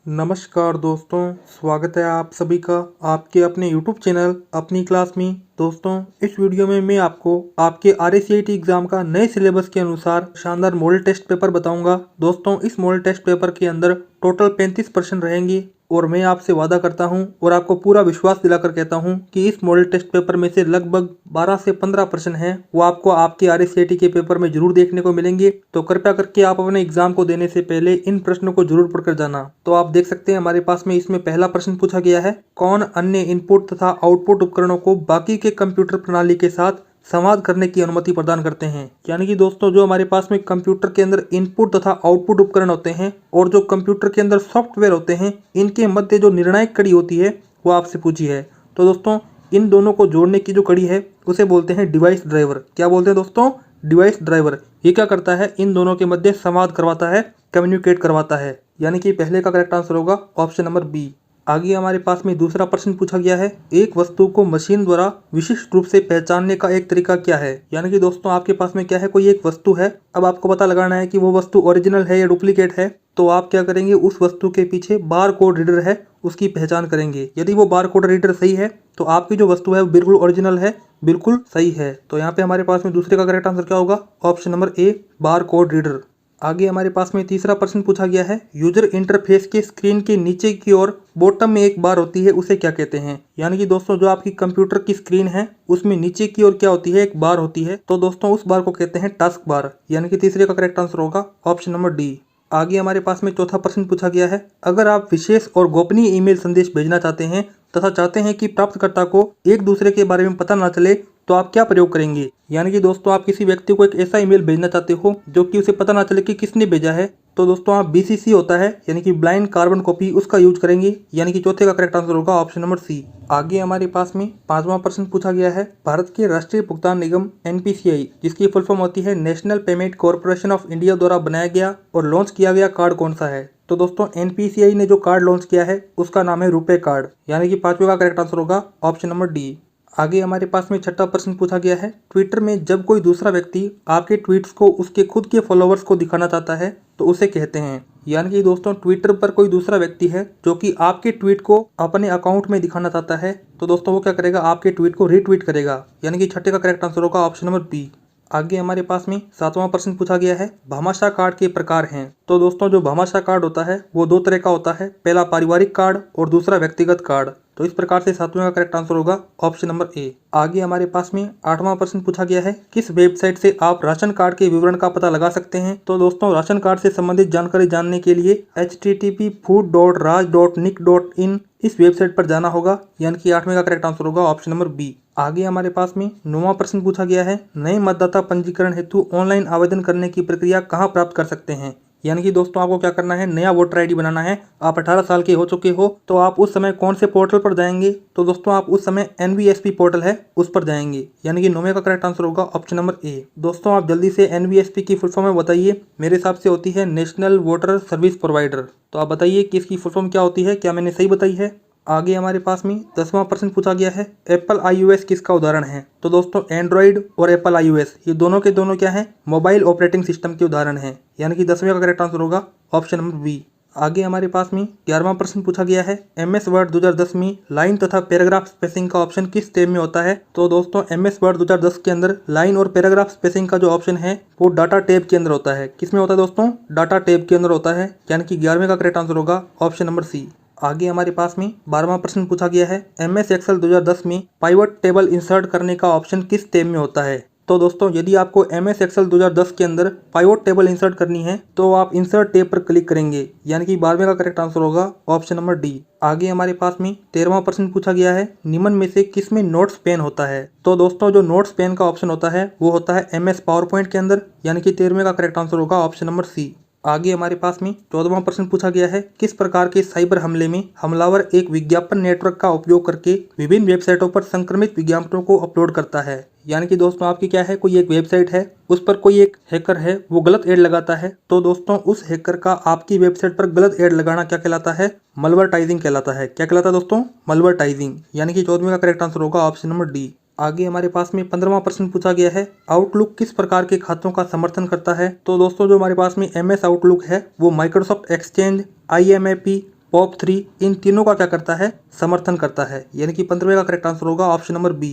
नमस्कार दोस्तों, स्वागत है आप सभी का आपके अपने YouTube चैनल अपनी क्लास में। दोस्तों, इस वीडियो में मैं आपको आपके RACIT एग्ज़ाम का नए सिलेबस के अनुसार शानदार मॉडल टेस्ट पेपर बताऊंगा। दोस्तों, इस मॉडल टेस्ट पेपर के अंदर टोटल 35 प्रश्न रहेंगे और मैं आपसे वादा करता हूं और आपको पूरा विश्वास दिलाकर कहता हूं कि इस मॉडल टेस्ट पेपर में से लगभग 12 से 15 प्रश्न हैं वो आपको आपके RACIT के पेपर में जरूर देखने को मिलेंगे। तो कृपया करके आप अपने एग्जाम को देने से पहले इन प्रश्नों को जरूर पढ़कर जाना। तो आप देख सकते हैं हमारे पास में इसमें पहला प्रश्न पूछा गया है, कौन अन्य इनपुट तथा आउटपुट उपकरणों को बाकी के कंप्यूटर प्रणाली के साथ संवाद करने की अनुमति प्रदान करते हैं। यानी कि दोस्तों, जो हमारे पास में कंप्यूटर के अंदर इनपुट तथा आउटपुट उपकरण होते हैं और जो कंप्यूटर के अंदर सॉफ्टवेयर होते हैं, इनके मध्य जो निर्णायक कड़ी होती है वो आपसे पूछी है। तो दोस्तों, इन दोनों को जोड़ने की जो कड़ी है उसे बोलते हैं डिवाइस ड्राइवर। क्या बोलते हैं दोस्तों? Device driver. ये क्या करता है? इन दोनों के मध्य संवाद करवाता है, कम्युनिकेट करवाता है। यानी कि पहले का करेक्ट आंसर होगा ऑप्शन नंबर बी। आगे हमारे पास में दूसरा प्रश्न पूछा गया है, एक वस्तु को मशीन द्वारा विशिष्ट रूप से पहचानने का एक तरीका क्या है। यानी कि दोस्तों, आपके पास में क्या है, कोई एक वस्तु है। अब आपको पता लगाना है कि वो वस्तु ओरिजिनल है या डुप्लीकेट है। तो आप क्या करेंगे, उस वस्तु के पीछे बार कोड रीडर है उसकी पहचान करेंगे। यदि वो बार कोड रीडर सही है तो आपकी जो वस्तु है वो बिल्कुल ओरिजिनल है, बिल्कुल सही है। तो यहाँ पे हमारे पास में दूसरे का करेक्ट आंसर क्या होगा? Option number A, bar code reader. आगे हमारे पास में तीसरा प्रश्न पूछा गया है, यूजर इंटरफेस के स्क्रीन के नीचे की ओर बॉटम में एक बार होती है, उसे क्या कहते हैं। यानी कि दोस्तों, जो आपकी कंप्यूटर की स्क्रीन है उसमें नीचे की ओर क्या होती है, एक बार होती है। तो दोस्तों, उस बार को कहते हैं टास्क बार। यानी कि तीसरे का करेक्ट आंसर होगा ऑप्शन नंबर डी। आगे हमारे पास में चौथा प्रश्न पूछा गया है, अगर आप विशेष और गोपनीय ईमेल संदेश भेजना चाहते हैं तथा चाहते हैं कि प्राप्तकर्ता को एक दूसरे के बारे में पता ना चले तो आप क्या प्रयोग करेंगे। यानी कि दोस्तों, आप किसी व्यक्ति को एक ऐसा ईमेल भेजना चाहते हो जो कि उसे पता ना चले कि किसने भेजा है। तो दोस्तों, आप BCC होता है यानी कि ब्लाइंड कार्बन कॉपी, उसका यूज करेंगे। यानी कि चौथे का करेक्ट आंसर होगा ऑप्शन नंबर सी। आगे हमारे पास में पांचवा प्रश्न पूछा गया है, भारत के राष्ट्रीय भुगतान निगम NPCI, जिसकी फुल फॉर्म होती है national payment corporation of India, द्वारा बनाया गया और लॉन्च किया गया कार्ड कौन सा है। तो दोस्तों, NPCI ने जो कार्ड लॉन्च किया है उसका नाम है रुपे कार्ड। यानी कि पांचवे का करेक्ट आंसर होगा ऑप्शन नंबर डी। आगे हमारे पास में छठा प्रश्न पूछा गया है, ट्विटर में जब कोई दूसरा व्यक्ति आपके ट्वीट्स को उसके खुद के फॉलोअर्स को दिखाना चाहता है तो उसे कहते हैं। यानी कि दोस्तों, ट्विटर पर कोई दूसरा व्यक्ति है जो कि आपके ट्वीट को अपने अकाउंट में दिखाना चाहता है तो दोस्तों वो क्या करेगा, आपके ट्वीट को रीट्वीट करेगा। यानी कि छठे का करेक्ट आंसर होगा ऑप्शन नंबर बी। आगे हमारे पास में सातवां प्रश्न पूछा गया है, भामाशाह कार्ड के प्रकार हैं। तो दोस्तों, जो भामाशाह कार्ड होता है वो दो तरह का होता है, पहला पारिवारिक कार्ड और दूसरा व्यक्तिगत कार्ड। तो इस प्रकार से सातवें का करेक्ट आंसर होगा ऑप्शन नंबर ए। आगे हमारे पास में आठवां प्रश्न पूछा गया है, किस वेबसाइट से आप राशन कार्ड के विवरण का पता लगा सकते हैं। तो दोस्तों, राशन कार्ड से संबंधित जानकारी जानने के लिए http://food.raj.nic.in इस वेबसाइट पर जाना होगा। यानी कि आठवें का करेक्ट आंसर होगा ऑप्शन नंबर बी। आगे हमारे पास में नौवां प्रश्न पूछा गया है, नए मतदाता पंजीकरण हेतु ऑनलाइन आवेदन करने की प्रक्रिया कहाँ प्राप्त कर सकते हैं। यानी कि दोस्तों, आपको क्या करना है, नया वोटर ID बनाना है। आप 18 साल के हो चुके हो तो आप उस समय कौन से पोर्टल पर जाएंगे। तो दोस्तों, आप उस समय NVSP पोर्टल है उस पर जाएंगे। यानी कि नौवें का करेक्ट आंसर होगा ऑप्शन नंबर ए। दोस्तों, आप जल्दी से NVSP की फुल फॉर्म में बताइए। मेरे हिसाब से होती है नेशनल वोटर सर्विस प्रोवाइडर। तो आप बताइए कि इसकी फुल फॉर्म क्या होती है, क्या मैंने सही बताई है। आगे हमारे पास में 10वां प्रश्न पूछा गया है, एप्पल iOS किसका उदाहरण है। तो दोस्तों, एंड्रॉइड और एप्पल iOS ये दोनों के दोनों क्या हैं, मोबाइल ऑपरेटिंग सिस्टम के उदाहरण हैं। यानी कि 10वें का करेक्ट आंसर होगा ऑप्शन नंबर बी। आगे हमारे पास में 11वां प्रश्न पूछा गया है, MS वर्ड 2010 में लाइन तथा पैराग्राफ स्पेसिंग का ऑप्शन किस टैब में होता है। तो दोस्तों, MS वर्ड 2010 के अंदर लाइन और पैराग्राफ स्पेसिंग का जो ऑप्शन है वो डाटा टैब के अंदर होता है। किस में होता है दोस्तों? डाटा टैब के अंदर होता है। यानी कि 11वें का करेक्ट आंसर होगा ऑप्शन नंबर सी। आगे हमारे पास में 12वां प्रश्न पूछा गया है, MS एक्सेल 2010 में पाइवट टेबल इंसर्ट करने का ऑप्शन किस टैब में होता है। तो दोस्तों, यदि आपको MS एक्सेल 2010 के अंदर पाइवट टेबल इंसर्ट करनी है तो आप इंसर्ट टैब पर क्लिक करेंगे। यानी कि 12वें का करेक्ट आंसर होगा ऑप्शन नंबर डी। आगे हमारे पास में 13वां प्रश्न पूछा गया है, निम्न में से किस में नोट्स पेन होता है। तो दोस्तों, जो नोट्स पेन का ऑप्शन होता है वो होता है MS पावर पॉइंट के अंदर। यानी कि 13वें का करेक्ट आंसर होगा ऑप्शन नंबर सी। आगे हमारे पास में 14वां प्रश्न पूछा गया है, किस प्रकार के साइबर हमले में हमलावर एक विज्ञापन नेटवर्क का उपयोग करके विभिन्न वेबसाइटों पर संक्रमित विज्ञापनों को अपलोड करता है। यानी कि दोस्तों, आपकी क्या है, कोई एक वेबसाइट है उस पर कोई एक हैकर है वो गलत एड लगाता है। तो दोस्तों, उस हैकर का आपकी वेबसाइट पर गलत एड लगाना क्या कहलाता है, मलवर्टाइजिंग कहलाता है। क्या कहलाता है दोस्तों? मलवर्टाइजिंग। यानी कि 14वें का करेक्ट आंसर होगा ऑप्शन नंबर डी। आगे हमारे पास में 15वां प्रश्न पूछा गया है, आउटलुक किस प्रकार के खातों का समर्थन करता है। तो दोस्तों, जो हमारे पास में MS आउटलुक है वो माइक्रोसॉफ्ट एक्सचेंज, IMAP, पॉप 3 इन तीनों का क्या करता है, समर्थन करता है। यानी कि 15वें का करेक्ट आंसर होगा ऑप्शन नंबर बी।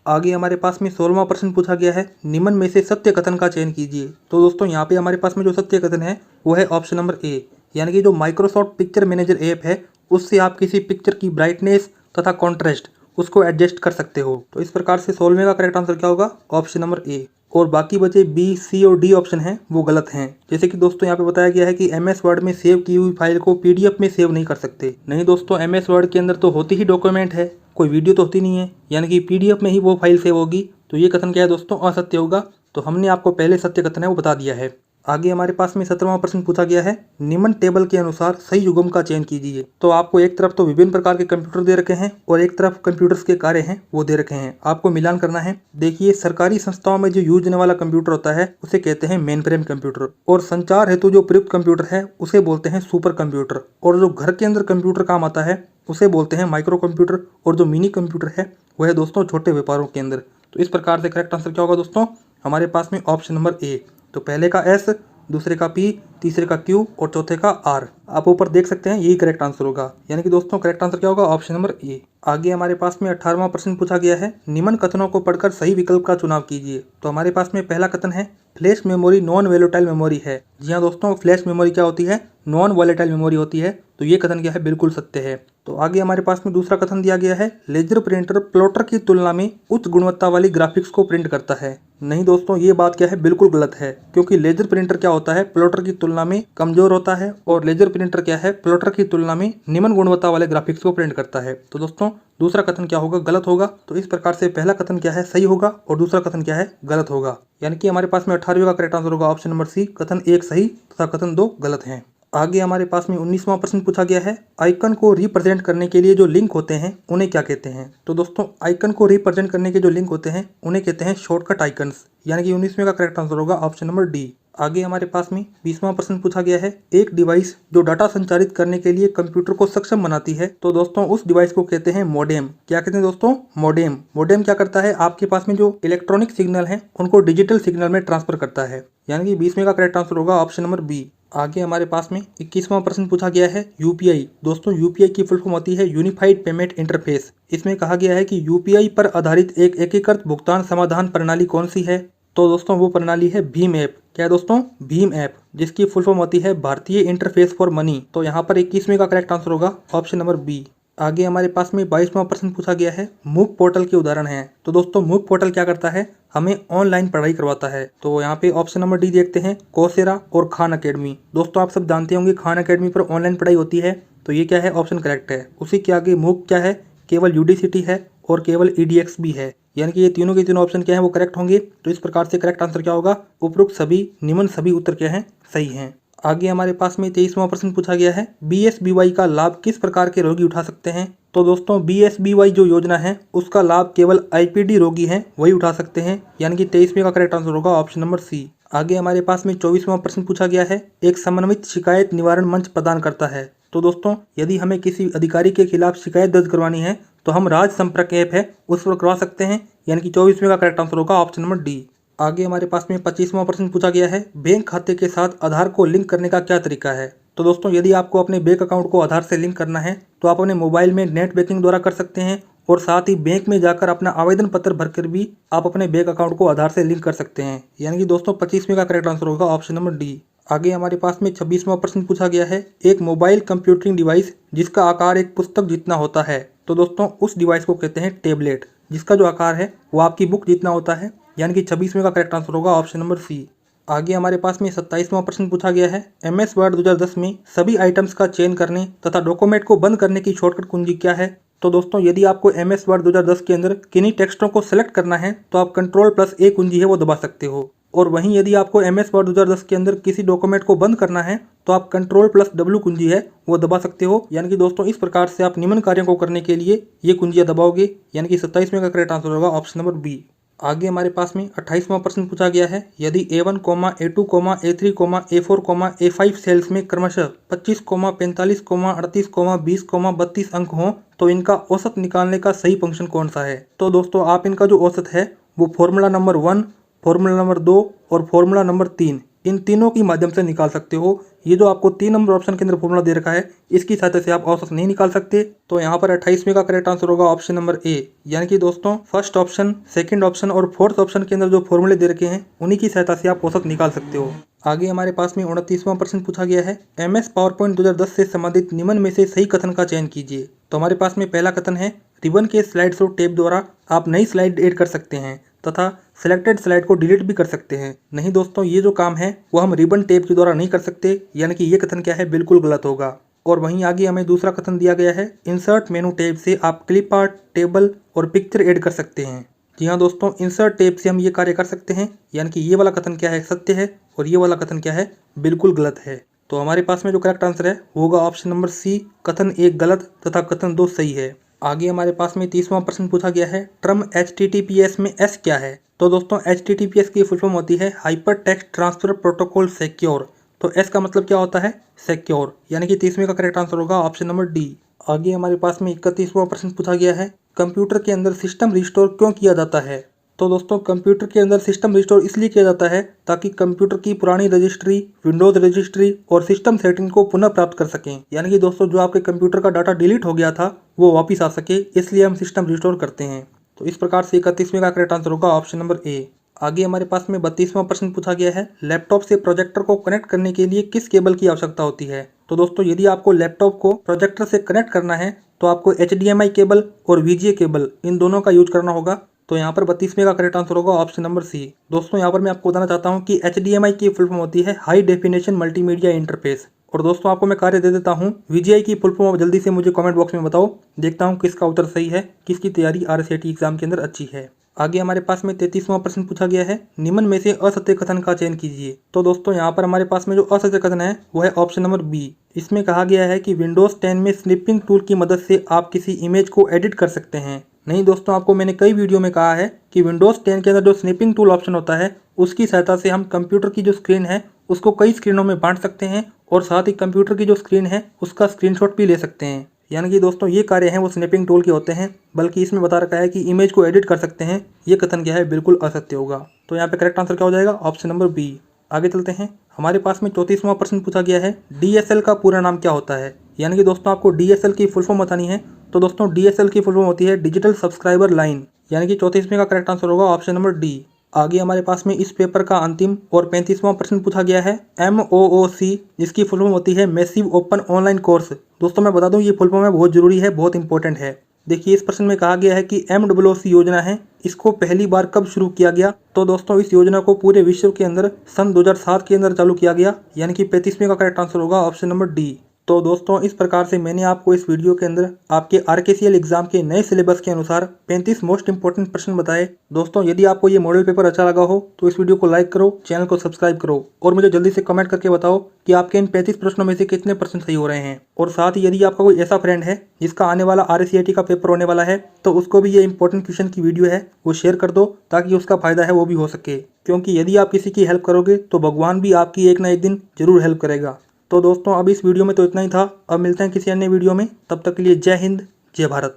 आगे हमारे पास में 16वां प्रश्न पूछा गया है, निम्न में से सत्य कथन का चयन कीजिए। तो दोस्तों यहाँ पे हमारे पास में जो सत्य कथन है वो है ऑप्शन नंबर ए। यानी कि जो माइक्रोसॉफ्ट पिक्चर मैनेजर ऐप है उससे आप किसी पिक्चर की ब्राइटनेस तथा कॉन्ट्रास्ट उसको एडजस्ट कर सकते हो। तो इस प्रकार से 16वें का करेक्ट आंसर क्या होगा, ऑप्शन नंबर ए। और बाकी बचे बी, सी और डी ऑप्शन हैं वो गलत हैं। जैसे कि दोस्तों यहाँ पे बताया गया है कि एमएस वर्ड में सेव की हुई फाइल को पीडीएफ में सेव नहीं कर सकते। नहीं दोस्तों, एमएस वर्ड के अंदर तो होती ही डॉक्यूमेंट है, कोई वीडियो तो होती नहीं है, यानी कि पीडीएफ में ही वो फाइल सेव होगी। तो ये कथन क्या है दोस्तों, असत्य होगा। तो हमने आपको पहले सत्य कथन है वो बता दिया है। आगे हमारे पास में 17वां प्रश्न पूछा गया है, निम्न टेबल के अनुसार सही युग्म का चयन कीजिए। तो आपको एक तरफ तो विभिन्न प्रकार के कंप्यूटर दे रखे हैं और एक तरफ कंप्यूटर्स के कार्य हैं वो दे रखे हैं, आपको मिलान करना है। देखिए, सरकारी संस्थाओं में जो यूज होने वाला कंप्यूटर होता है उसे कहते हैं मेन फ्रेम कंप्यूटर, और संचार हेतु जो प्रयुक्त कंप्यूटर है उसे बोलते हैं सुपर कंप्यूटर, और जो घर के अंदर कंप्यूटर काम आता है उसे बोलते हैं माइक्रो कंप्यूटर, और जो मिनी कंप्यूटर है वह है दोस्तों छोटे व्यापारों के अंदर। तो इस प्रकार से करेक्ट आंसर क्या होगा दोस्तों, हमारे पास में ऑप्शन नंबर ए। तो पहले का एस, दूसरे का पी, तीसरे का क्यू और चौथे का आर। आप ऊपर देख सकते हैं यही करेक्ट आंसर होगा। यानी कि दोस्तों करेक्ट आंसर क्या होगा, ऑप्शन नंबर ए। आगे हमारे पास में 18वां प्रश्न पूछा गया है, निम्न कथनों को पढ़कर सही विकल्प का चुनाव कीजिए। तो हमारे पास में पहला कथन है, flash memory non volatile memory है। जी हाँ दोस्तों, फ्लैश मेमोरी क्या होती है, नॉन वोलेटाइल मेमोरी होती है। तो ये कथन क्या है, बिल्कुल सत्य है। तो आगे हमारे पास में दूसरा कथन दिया गया है, लेजर प्रिंटर प्लॉटर की तुलना में उच्च गुणवत्ता वाली ग्राफिक्स को प्रिंट करता है। नहीं दोस्तों, ये बात क्या है, बिल्कुल गलत है। क्योंकि लेजर प्रिंटर क्या होता है, प्लॉटर की तुलना में कमजोर होता है, और लेजर प्रिंटर क्या है, प्लॉटर की तुलना में निम्न गुणवत्ता वाले ग्राफिक्स को प्रिंट करता है। तो दोस्तों दूसरा कथन क्या होगा, गलत होगा। तो इस प्रकार से पहला कथन क्या है, सही होगा, और दूसरा कथन क्या है, गलत होगा। यानी कि हमारे पास में 18वें का करेक्ट आंसर होगा ऑप्शन नंबर सी, कथन 1 सही तथा कथन 2 गलत है। आगे हमारे पास में 19वां प्रश्न पूछा गया है, आइकन को रिप्रेजेंट करने के लिए जो लिंक होते हैं उन्हें क्या कहते हैं। तो दोस्तों आइकन को रिप्रेजेंट करने के जो लिंक होते हैं उन्हें कहते हैं शॉर्टकट आइकन्स। यानी कि 19वें का करेक्ट आंसर होगा ऑप्शन नंबर डी। आगे हमारे पास में 20वां प्रश्न पूछा गया है, एक डिवाइस जो डाटा संचारित करने के लिए कंप्यूटर को सक्षम बनाती है। तो दोस्तों उस डिवाइस को कहते हैं मॉडेम। क्या कहते हैं दोस्तों, मॉडेम। मॉडेम क्या करता है, आपके पास में जो इलेक्ट्रॉनिक सिग्नल है उनको डिजिटल सिग्नल में ट्रांसफर करता है। यानी कि 20वें का करेक्ट आंसर होगा ऑप्शन नंबर बी। आगे हमारे पास में 21वां प्रश्न पूछा गया है, यूपीआई। दोस्तों यूपीआई की फुल फॉर्म होती है यूनिफाइड पेमेंट इंटरफेस। इसमें कहा गया है कि यूपीआई पर आधारित एक एकीकृत भुगतान समाधान प्रणाली कौन सी है। तो दोस्तों वो प्रणाली है भीम ऐप। क्या है दोस्तों, भीम ऐप, जिसकी फुल फॉर्म होती है भारतीय इंटरफेस फॉर मनी। तो यहाँ पर 21वें का करेक्ट आंसर होगा ऑप्शन नंबर बी। आगे हमारे पास में 22वां प्रश्न पूछा गया है, मूक पोर्टल के उदाहरण हैं। तो दोस्तों मूक पोर्टल क्या करता है, हमें ऑनलाइन पढ़ाई करवाता है। तो यहाँ पे ऑप्शन नंबर डी देखते हैं, कोर्सेरा और खान अकेडमी। दोस्तों आप सब जानते होंगे खान अकेडमी पर ऑनलाइन पढ़ाई होती है। तो ये क्या है, ऑप्शन करेक्ट है। उसी के आगे मूक क्या है, केवल यूडीसीटी है और केवल ईडीएक्स भी है। यानी कि ये तीनों के तीनों ऑप्शन क्या है वो करेक्ट होंगे। तो इस प्रकार से करेक्ट आंसर क्या होगा, उपरोक्त सभी निम्न सभी उत्तर क्या हैं, सही हैं। आगे हमारे पास में 23वां प्रश्न पूछा गया है, बीएसबीवाई का लाभ किस प्रकार के रोगी उठा सकते हैं। तो दोस्तों बीएसबीवाई जो योजना है उसका लाभ केवल आईपीडी रोगी हैं वही उठा सकते हैं। यानी कि 23वें का करेक्ट आंसर होगा ऑप्शन नंबर सी। आगे हमारे पास में 24वां प्रश्न पूछा गया है, एक समन्वित शिकायत निवारण मंच प्रदान करता है। तो दोस्तों यदि हमें किसी अधिकारी के खिलाफ शिकायत दर्ज करवानी है तो हम राज संपर्क ऐप है उस पर करवा सकते हैं। यानी कि 24वें का करेक्ट आंसर होगा ऑप्शन नंबर डी। आगे हमारे पास में 25वां प्रश्न पूछा गया है, बैंक खाते के साथ आधार को लिंक करने का क्या तरीका है। तो दोस्तों यदि आपको अपने बैंक अकाउंट को आधार से लिंक करना है तो आप अपने मोबाइल में नेट बैंकिंग द्वारा कर सकते हैं, और साथ ही बैंक में जाकर अपना आवेदन पत्र भरकर भी आप अपने बैंक अकाउंट को आधार से लिंक कर सकते हैं। यानी कि दोस्तों 25वें का करेक्ट आंसर होगा ऑप्शन नंबर डी। आगे हमारे पास में 26वां प्रश्न पूछा गया है, एक मोबाइल कंप्यूटिंग डिवाइस जिसका आकार एक पुस्तक जितना होता है। तो दोस्तों उस डिवाइस को कहते हैं टैबलेट, जिसका जो आकार है वो आपकी बुक जितना होता है। यानी कि 26वें का करेक्ट आंसर होगा ऑप्शन नंबर सी। आगे हमारे पास में 27वां प्रश्न पूछा गया है, एमएस वर्ड 2010 में सभी आइटम्स का चयन करने तथा डॉक्यूमेंट को बंद करने की शॉर्टकट कुंजी क्या है। तो दोस्तों यदि आपको एमएस वर्ड 2010 के अंदर किन्हीं टेक्स्टों को सेलेक्ट करना है तो आप कंट्रोल+A कुंजी है वो दबा सकते हो, और वहीं यदि आपको एमएस वर्ड 2010 के अंदर किसी डॉक्यूमेंट को बंद करना है तो आप कंट्रोल+W कुंजी है वो दबा सकते हो। यानी कि दोस्तों इस प्रकार से आप निम्न कार्यों को करने के लिए ये कुंजियां दबाओगे। यानी कि 27वें का करेक्ट आंसर होगा ऑप्शन नंबर बी। आगे हमारे पास में 28वां प्रश्न पूछा गया है, यदि A1, A2, A3, A4, A5 sales में क्रमशः 25, 45, 38, 20, 32 अंक हों तो इनका औसत निकालने का सही फंक्शन कौन सा है। तो दोस्तों आप इनका जो औसत है वो फॉर्मूला नंबर 1, फॉर्मूला नंबर 2 और फॉर्मूला नंबर 3 इन तीनों की माध्यम से निकाल सकते हो। ये जो आपको 3 नंबर ऑप्शन के अंदर फॉर्मूला दे रखा है, इसकी सहायता से आप औसत नहीं निकाल सकते। तो यहाँ पर 28वें का करेक्ट आंसर होगा ऑप्शन नंबर ए। यानी कि दोस्तों फर्स्ट ऑप्शन, सेकंड ऑप्शन और फोर्थ ऑप्शन के अंदर जो फॉर्मूले दे रखे हैं, उन्हीं की सहायता से आप औसत निकाल सकते हो। आगे हमारे पास में 29वां प्रश्न पूछा गया है, MS पावरपॉइंट 2010 से संबंधित निम्न में से सही कथन का चयन कीजिए। तो हमारे पास में पहला कथन है, रिबन के स्लाइड शो टैब द्वारा आप नई स्लाइड ऐड कर सकते हैं तथा सिलेक्टेड स्लाइड को डिलीट भी कर सकते हैं। नहीं दोस्तों, ये जो काम है वो हम रिबन टैब के द्वारा नहीं कर सकते, यानी कि ये कथन क्या है, बिल्कुल गलत होगा। और वहीं आगे हमें दूसरा कथन दिया गया है, इंसर्ट मेनू टैब से आप क्लिप आर्ट, टेबल और पिक्चर ऐड कर सकते हैं। जी हाँ दोस्तों, इंसर्ट टैब से हम ये कार्य कर सकते हैं, यानी कि ये वाला कथन क्या है, सत्य है, और ये वाला कथन क्या है, बिल्कुल गलत है। तो हमारे पास में जो करेक्ट आंसर है वो होगा ऑप्शन नंबर सी, कथन 1 गलत तथा कथन 2 सही है। आगे हमारे पास में 30वां प्रश्न पूछा गया है, टर्म HTTPS में S क्या है। तो दोस्तों HTTPS की फुल फॉर्म होती है hyper text transfer protocol secure. तो S का मतलब क्या होता है, सिक्योर, यानी कि 30वें का करेक्ट आंसर होगा ऑप्शन नंबर डी। आगे हमारे पास में 31वां प्रश्न पूछा गया है, कंप्यूटर के अंदर सिस्टम रिस्टोर क्यों किया जाता है। तो दोस्तों कंप्यूटर के अंदर सिस्टम रिस्टोर इसलिए किया जाता है ताकि कंप्यूटर की पुरानी रजिस्ट्री, विंडोज रजिस्ट्री और सिस्टम सेटिंग को पुनः प्राप्त कर सकें। यानी कि दोस्तों जो आपके कंप्यूटर का डाटा डिलीट हो गया था वो वापस आ सके, इसलिए हम सिस्टम रिस्टोर करते हैं। तो इस प्रकार से 31वें का करेक्ट आंसर होगा ऑप्शन नंबर ए। आगे हमारे पास में 32वां प्रश्न पूछा गया है, लैपटॉप से प्रोजेक्टर को कनेक्ट करने के लिए किस केबल की आवश्यकता होती है। तो दोस्तों यदि आपको लैपटॉप को प्रोजेक्टर से कनेक्ट करना है तो आपको HDMI केबल और VGA केबल, इन दोनों का यूज करना होगा। तो यहाँ पर 32वें का करेक्ट आंसर होगा ऑप्शन नंबर सी। दोस्तों यहाँ पर मैं आपको बताना चाहता हूँ कि HDMI की फुल फॉर्म होती है हाई डेफिनेशन मल्टीमीडिया इंटरफेस। और दोस्तों आपको मैं कार्य दे देता हूँ, VGI की फुल फॉर्म जल्दी से मुझे कमेंट बॉक्स में बताओ, देखता हूँ किसका उत्तर सही है, किसकी तैयारी RSAT एग्जाम के अंदर अच्छी है। आगे हमारे पास में 33वां प्रश्न पूछा गया है, निम्न में से असत्य कथन का चयन कीजिए। तो दोस्तों यहाँ पर हमारे पास में जो असत्य कथन है वो है ऑप्शन नंबर बी। इसमें कहा गया है कि विंडोज 10 में स्निपिंग टूल की मदद से आप किसी इमेज को एडिट कर सकते हैं। नहीं दोस्तों, आपको मैंने कई वीडियो में कहा है कि विंडोज 10 के अंदर जो स्निपिंग टूल ऑप्शन होता है उसकी सहायता से हम कंप्यूटर की जो स्क्रीन है उसको कई स्क्रीनों में बांट सकते हैं और साथ ही कंप्यूटर की जो स्क्रीन है उसका स्क्रीनशॉट भी ले सकते हैं। यानी कि दोस्तों ये कार्य हैं वो स्नैपिंग टूल के होते हैं, बल्कि इसमें बता रखा है कि इमेज को एडिट कर सकते हैं। ये कथन क्या है, बिल्कुल असत्य होगा। तो यहाँ पे करेक्ट आंसर क्या हो जाएगा, ऑप्शन नंबर बी। आगे चलते हैं, हमारे पास में 34वां प्रश्न पूछा गया है, DSL का पूरा नाम क्या होता है। यानी कि दोस्तों आपको DSL की फुल फॉर्म बतानी है। तो दोस्तों DSL की फुल फॉर्म होती है डिजिटल सब्सक्राइबर लाइन। यानी कि 34वें का करेक्ट आंसर होगा ऑप्शन नंबर डी। आगे हमारे पास में इस पेपर का अंतिम और 35वां प्रश्न पूछा गया है, MOOC, जिसकी फुल फॉर्म होती है मैसिव ओपन ऑनलाइन कोर्स। दोस्तों मैं बता दूं ये फुल फॉर्म है बहुत जरूरी है, बहुत इंपॉर्टेंट है। देखिए इस प्रश्न में कहा गया है कि MOOC योजना है, इसको पहली बार कब शुरू किया गया। तो दोस्तों इस योजना को पूरे विश्व के अंदर सन 2007 के अंदर चालू किया गया। यानी कि 35वें का करेक्ट आंसर होगा ऑप्शन नंबर डी। तो दोस्तों इस प्रकार से मैंने आपको इस वीडियो के अंदर आपके RKCL एग्जाम के नए सिलेबस के अनुसार 35 मोस्ट इंपोर्टेंट प्रश्न बताए। दोस्तों यदि आपको ये मॉडल पेपर अच्छा लगा हो तो इस वीडियो को लाइक करो, चैनल को सब्सक्राइब करो और मुझे जल्दी से कमेंट करके बताओ कि आपके इन 35 प्रश्नों में से कितने प्रश्न सही हो रहे हैं। और साथ ही यदि आपका कोई ऐसा फ्रेंड है जिसका आने वाला RSAT का पेपर होने वाला है तो उसको भी ये इंपॉर्टेंट क्वेश्चन की वीडियो है वो शेयर कर दो, ताकि उसका फायदा है वो भी हो सके। क्योंकि यदि आप किसी की हेल्प करोगे तो भगवान भी आपकी एक ना एक दिन जरूर हेल्प करेगा। तो दोस्तों अब इस वीडियो में तो इतना ही था। अब मिलते हैं किसी अन्य वीडियो में, तब तक के लिए जय हिंद, जय भारत।